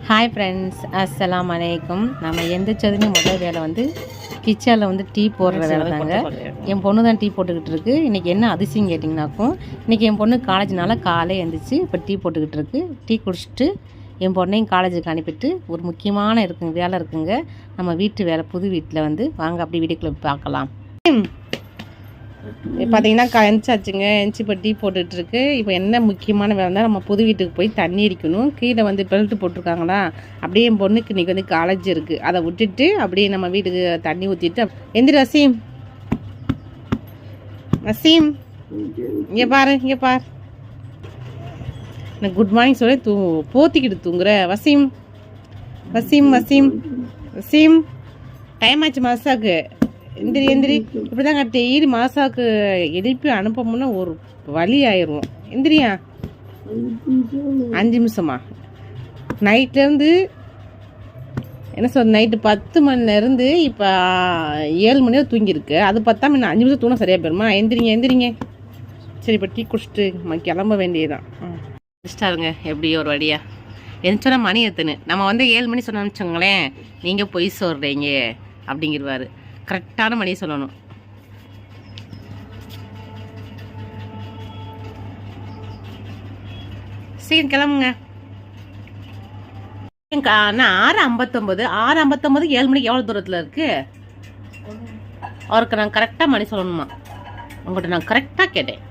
Hi friends, அஸ்ஸலாமு அலைக்கும். நம்ம எந்திரிச்சதுன்னு முதல் வேலை வந்து கிச்சனில் வந்து டீ போடுற வேலை தாங்க. என் பொண்ணு தான் டீ போட்டுக்கிட்டு இருக்கு. இன்றைக்கி என்ன அதிசயம் கேட்டிங்கனாக்கும், இன்றைக்கி என் பொண்ணு காலேஜ்னால காலையில் எழுந்திரிச்சு இப்போ டீ போட்டுக்கிட்டு இருக்கு. டீ குடிச்சிட்டு என் பொண்ணையும் காலேஜுக்கு அனுப்பிட்டு ஒரு முக்கியமான வேலை இருக்குங்க. நம்ம வீட்டு வேலை, புது வீட்டில் வந்து வாங்க அப்படி வீட்டுக்குள்ளே பார்க்கலாம். பார்த்தீங்கன்னா எந்திரிச்சாச்சுங்க. எந்திரிச்சு இப்போ டீ போட்டுட்ருக்கு. இப்போ என்ன முக்கியமான வேலை தான், நம்ம புது வீட்டுக்கு போய் தண்ணி அடிக்கணும். கீழே வந்து பெல்ட் போட்டிருக்காங்களா, அப்படியே என் பொண்ணுக்கு இன்றைக்கி வந்து காலேஜ் இருக்குது. அதை விட்டுட்டு அப்படியே நம்ம வீட்டுக்கு தண்ணி ஊற்றிட்டு எந்திரி வசீம், வசீம் இங்கே பாரு, இங்கே பார். நான் குட் மார்னிங் சொல்லி போத்திக்கிட்டு தூங்குற வசீம். வசீம் வசீம் வசீம், டைம் ஆச்சு மாசாக்கு. எந்திரி எந்திரி. இப்படி தாங்க டெய்லி மாசாவுக்கு எழுப்பி அனுப்போம்னா ஒரு வழி ஆயிடுவோம். எந்திரியா. 5 நிமிஷமா? நைட்லேருந்து என்ன சொல், நைட்டு 10 மணிலேருந்து இப்போ 7 மணியாக தூங்கியிருக்கு. அது 10 மணி 5 நிமிஷம் தூண சரியாக போயிருமா? எந்திரிங்க எந்திரிங்க. சரி, இப்போ டீ குடிச்சிட்டு நம்ம கிளம்ப வேண்டியதுதான். குடிச்சிட்டாருங்க எப்படியோ ஒரு வழியா. எந்திரிச்சோன்னா மணி எத்தனை, நம்ம வந்து 7 மணி சொன்ன வச்சுக்கோங்களேன், நீங்கள் பொய் சொல்கிறீங்க அப்படிங்கிறவாரு. கரெக்டான மணியை சொல்லணும். சரி கிளம்புங்க. 6:59 7 மணிக்கு எவ்வளோ தூரத்தில் இருக்கு? அவருக்கு நான் கரெக்டாக மணி சொல்லணுமா? உங்கள்கிட்ட நான் கரெக்டாக கேட்டேன்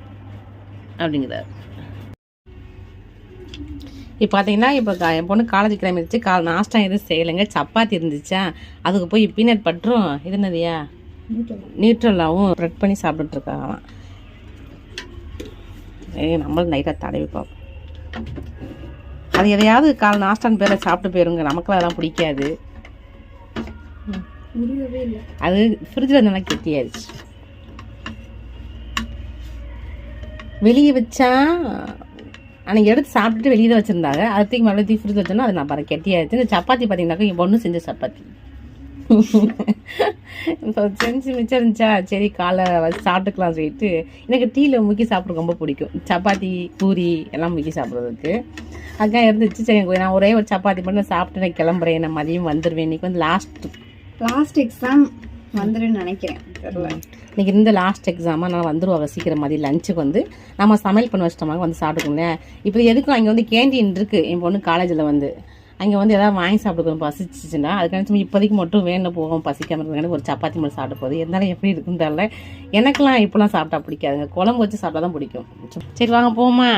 அப்படிங்கிறார். இப்போ பார்த்தீங்கன்னா, இப்போ என் பொண்ணு காலேஜ் கிளம்பிடுச்சு. நாஸ்டா எதுவும் செய்யலைங்க. சப்பாத்தி இருந்துச்சா, அதுக்கு போய் பீனட் பட்டரும் இது என்னதையா நியூட்ரலாகவும் ஸ்ப்ரெட் பண்ணி சாப்பிட்டுட்ருக்காங்களாம். நம்மளும் நைட்டாக தடவி பார்ப்போம். அது எதையாவது நாஸ்டான் பேரை சாப்பிட்டு போயிருங்க. நமக்குலாம் அதெல்லாம் பிடிக்காது. அது ஃப்ரிட்ஜில் நல்லா கெட்டியாயிடுச்சு. வெளியே வச்சா அன்றைக்கி எடுத்து சாப்பிட்டுட்டு வெளியே தான் வச்சுருந்தாங்க. அதுக்கு மறுபடியும் ஃப்ரிட்ஜ் வச்சோன்னா அது நான் பாரு கெட்டியாகிடுச்சு. இந்த சப்பாத்தி பார்த்தீங்கன்னாக்கா என் பொண்ணு செஞ்ச சப்பாத்தி இப்போ செஞ்சு மிச்சம் இருந்துச்சா, சரி காலை வச்சு சாப்பிட்டுக்கலாம் சொல்லிட்டு. எனக்கு டீயில் முக்கி சாப்பிட ரொம்ப பிடிக்கும். சப்பாத்தி பூரி எல்லாம் முக்கி சாப்பிட்றதுக்கு அதுக்காக இருந்துச்சு. சரி, நான் ஒரே ஒரு சப்பாத்தி பண்ணி சாப்பிட்டு நான் கிளம்புறேன். நான் மதியம் வந்துடுவேன். இன்றைக்கி வந்து லாஸ்ட் எக்ஸாம் வந்துடுன்னு நினைக்கிறேன். தெரியல, இன்றைக்கி இருந்த லாஸ்ட் எக்ஸாமாக நான் வந்துடுவாங்க சீக்கிரம். மதியம் லஞ்சுக்கு வந்து நம்ம சமையல் பண்ண வச்சிட்டோமாக வந்து சாப்பிட்டுக்கோங்களேன். இப்போ எதுக்கும் அங்கே வந்து கேண்டீன் இருக்குது. என் பொண்ணு காலேஜில் வந்து அங்கே வந்து எதாவது வாங்கி சாப்பிட்டுக்கணும் பசிச்சுன்னா. அதுக்கான இப்போதைக்கு மட்டும் வேணும் போகும், பசிக்காமல் இருக்கிறது ஒரு சப்பாத்தி மட்டும் சாப்பிட்டு போகுது. இருந்தாலும் எப்படி இருக்குன்னு தெரியல. எனக்கெல்லாம் இப்போலாம் சாப்பிட்டா பிடிக்காதுங்க. குழம்பு வச்சு சாப்பிட்டா தான் பிடிக்கும். சரி வாங்க போமா.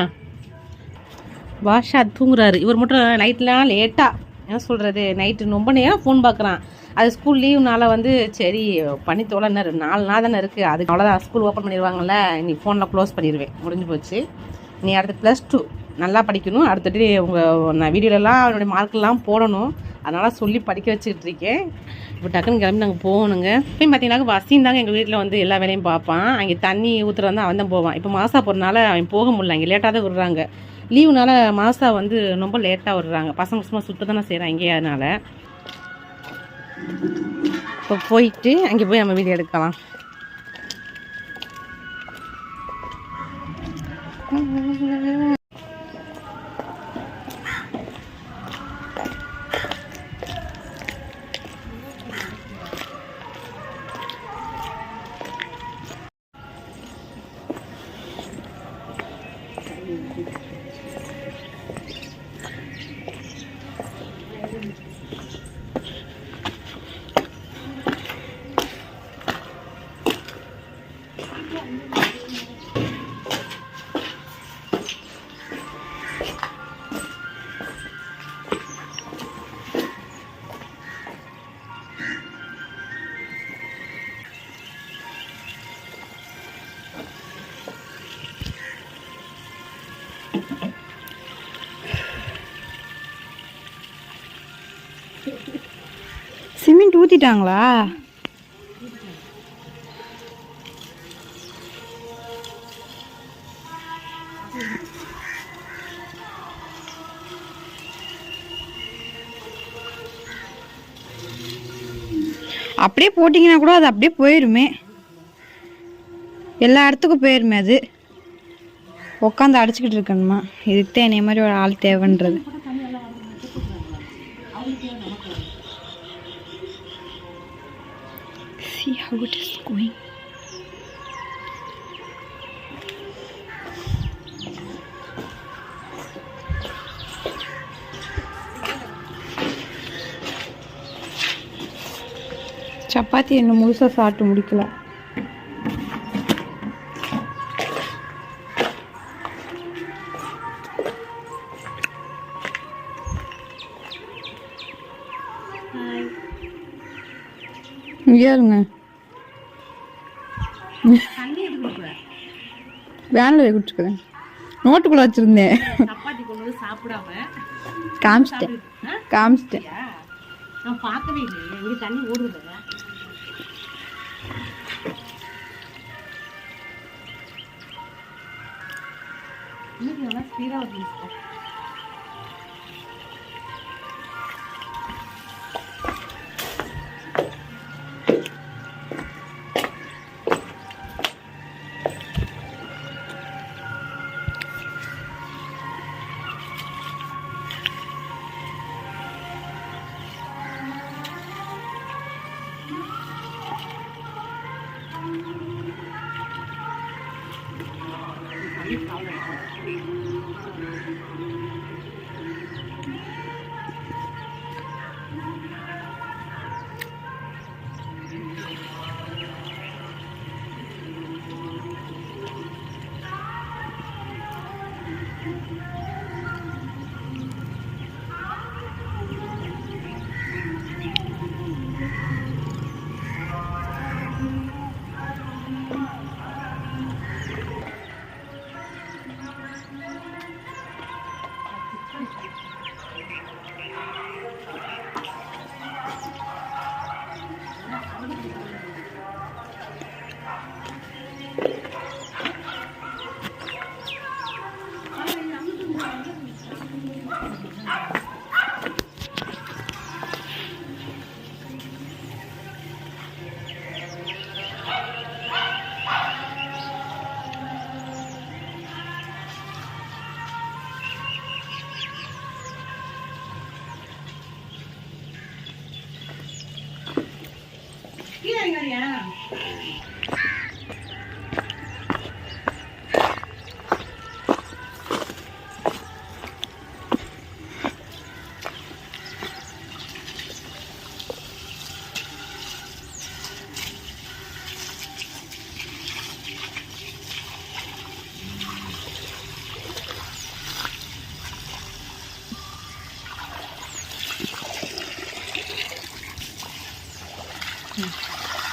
பாஷா தூங்குறாரு. இவர் மட்டும் நைட்லாம் லேட்டாக என்ன சொல்கிறது, நைட்டு ரொம்ப நேரம் ஃபோன் பார்க்குறான். அது ஸ்கூல் லீவ்னால வந்து சரி பண்ணி தோலை, 4 நாள் தானே இருக்குது. அதுக்கு அவ்வளோதான், ஸ்கூல் ஓப்பன் பண்ணிடுவாங்கல்ல, நீ ஃபோனில் க்ளோஸ் பண்ணிடுவேன், முடிஞ்சு போச்சு. நீ அடுத்து +2 நல்லா படிக்கணும். அடுத்துட்டு நான் வீடியோலலாம் அவனுடைய மார்க்கெல்லாம் போடணும். அதனால் சொல்லி படிக்க வச்சுக்கிட்டு இருக்கேன். இப்போ டக்குன்னு கிளம்பி நாங்கள் போகணுங்க. இப்போயும் பார்த்தீங்கன்னா வசீம் தாங்க எங்கள் வீட்டில் வந்து எல்லா வேலையும் பார்ப்பான். அங்கே தண்ணி ஊற்றுறது அவன் தான் போவான். இப்போ மாசா போகிறனால அவன் போக முடியல. இங்கே லேட்டாக தான் விடுறாங்க. லீவுனால மாசா வந்து ரொம்ப லேட்டாக விடுறாங்க. பசங்க சும்மா சுத்த தானே செய்கிறான் இங்கே. அதனால் இப்போ போயிட்டு அங்கே போய் நம்ம வீடியோ எடுக்கலாம். சிமெண்ட் ஊற்றிட்டாங்களா? அப்படியே போட்டிங்கன்னா கூட அது அப்படியே போயிருமே. எல்லா இடத்துக்கும் போயிருமே. அது உட்காந்து அடிச்சுக்கிட்டு இருக்கணுமா? இதுக்கு தான் என்னைய மாதிரி ஒரு ஆள் தேவைன்றது. See how it is going. Chapati இன்னும் முழுசாக சாப்பிட்டு முடிக்கல. ஏறுங்க வேனில் குடிச்சுக்கிறேன். நோட்டுக்குள்ளே வச்சுருந்தேன். சப்பாத்தி கொண்டு வந்து சாப்பிடாம காமிச்சிட்டேன். நான் பார்க்கவே இல்லை. இங்கே தண்ணி ஓடுது. இன்னைக்கு நல்லா ஸ்பீடாக வருது.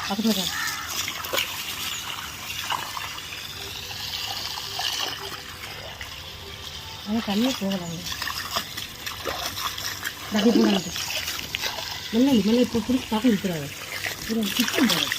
பக்கத்தில் ஆனால் தண்ணியே போகலாங்க. தண்ணி போடாது. மெல்ல இப்போ பிடிச்சி பார்க்க நிற்கிறாங்க. கிச்சன் போகிறோம்.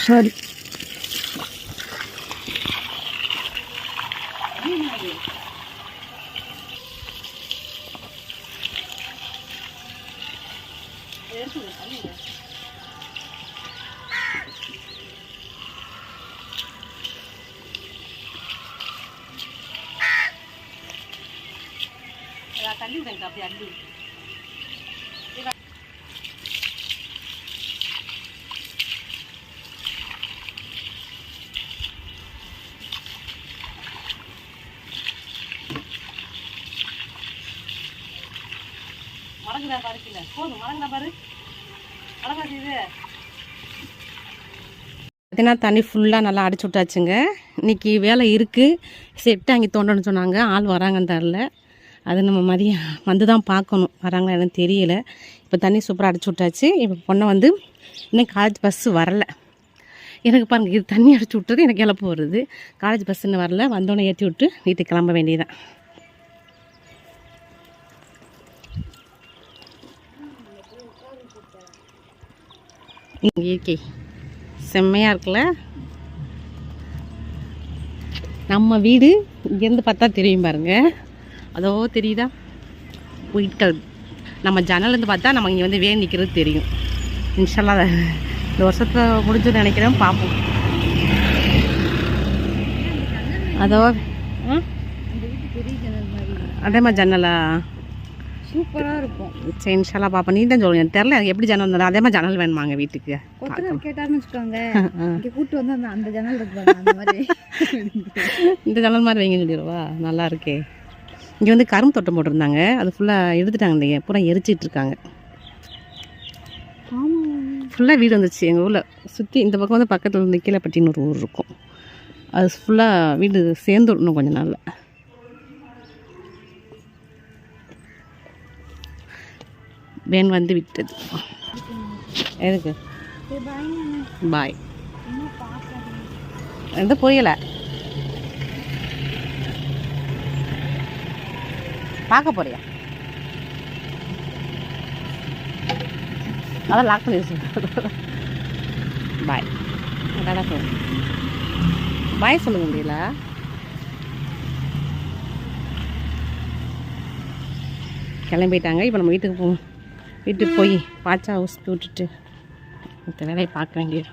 சாரி. தள்ளி விடுங்க அப்படி அள்ளி. மடங்குதா பாரு கீழே. போதும் மடங்குதா பாரு. மடங்காது இது. பார்த்தீங்கன்னா தண்ணி ஃபுல்லாக நல்லா அடிச்சு விட்டாச்சுங்க. இன்றைக்கி வேலை இருக்குது. செட்டு அங்கே தோண்டணும்னு சொன்னாங்க. ஆள் வராங்கன்னு தரல. அது நம்ம மதியம் வந்து தான் பார்க்கணும். வராங்களா எனக்கு தெரியலை. இப்போ தண்ணி சூப்பராக அடிச்சு விட்டாச்சு. இப்போ பொண்ணை வந்து இன்னும் காலேஜ் பஸ்ஸு வரல. எனக்கு பாருங்கள், இது தண்ணி அடிச்சு விட்டது எனக்கு இழப்பு வருது. காலேஜ் பஸ்ஸுன்னு வரல. வந்தோடனே ஏற்றி விட்டு வீட்டுக்கு கிளம்ப வேண்டியதான். இயற்கை செம்மையாக இருக்குல்ல. நம்ம வீடு இங்கேருந்து பார்த்தா தெரியும் பாருங்க. அதோ தெரியுதா வீட்கள். நம்ம ஜன்னலேருந்து பார்த்தா நம்ம இங்கே வந்து வேன் நிற்கிறது தெரியும். இன்ஷால்லா இந்த வருஷத்தில் முடிஞ்சு நினைக்கிறேன், பார்ப்போம். அதோ அதே மாதிரி ஜன்னலா சூப்பராக இருக்கும். சரி இன்ஷால்லா பார்ப்போம். நீ தான் சொல்லுங்க, எனக்கு தெரில எனக்கு எப்படி ஜன்னல் இருந்தாலும் அதே மாதிரி ஜன்னல் வேணுமாங்க வீட்டுக்கு. கேட்டாருன்னு வச்சுக்கோங்க, இங்கே கூப்பிட்டு வந்து அந்த ஜன்னல் இருக்கு அந்த மாதிரி இந்த ஜன்னல் மாதிரி வைங்கன்னு சொல்லிடுவா. நல்லா இருக்கே. இங்கே வந்து கரும்பு தோட்டம் போட்டிருந்தாங்க, அது ஃபுல்லாக எடுத்துட்டாங்க. இன்றைக்கி பூரா எரிச்சிட்டு இருக்காங்க. ஃபுல்லாக வீடு வந்துச்சு எங்கள் ஊரில் சுற்றி. இந்த பக்கம் வந்து பக்கத்தில் வந்து கீழப்பட்டின்னு ஒரு ஊர் இருக்கும், அது ஃபுல்லாக வீடு சேர்ந்து விடணும் கொஞ்சம் நாளில். வேன் வந்து விட்டது. எதுக்கு பாய் எந்த புரியலை. பார்க்க போறியா? அதான் லாக் பண்ணி வச்சு. பாய் டாடா சொல்லு. பாய் சொல்லுங்க முடியல. கிளம்பிட்டாங்க. இப்போ நம்ம வீட்டுக்கு போவோம். வீட்டுக்கு போய் பாச்சா ஹவுஸ்க்கு விட்டுட்டு மற்ற வேலையை பார்க்க வேண்டியது.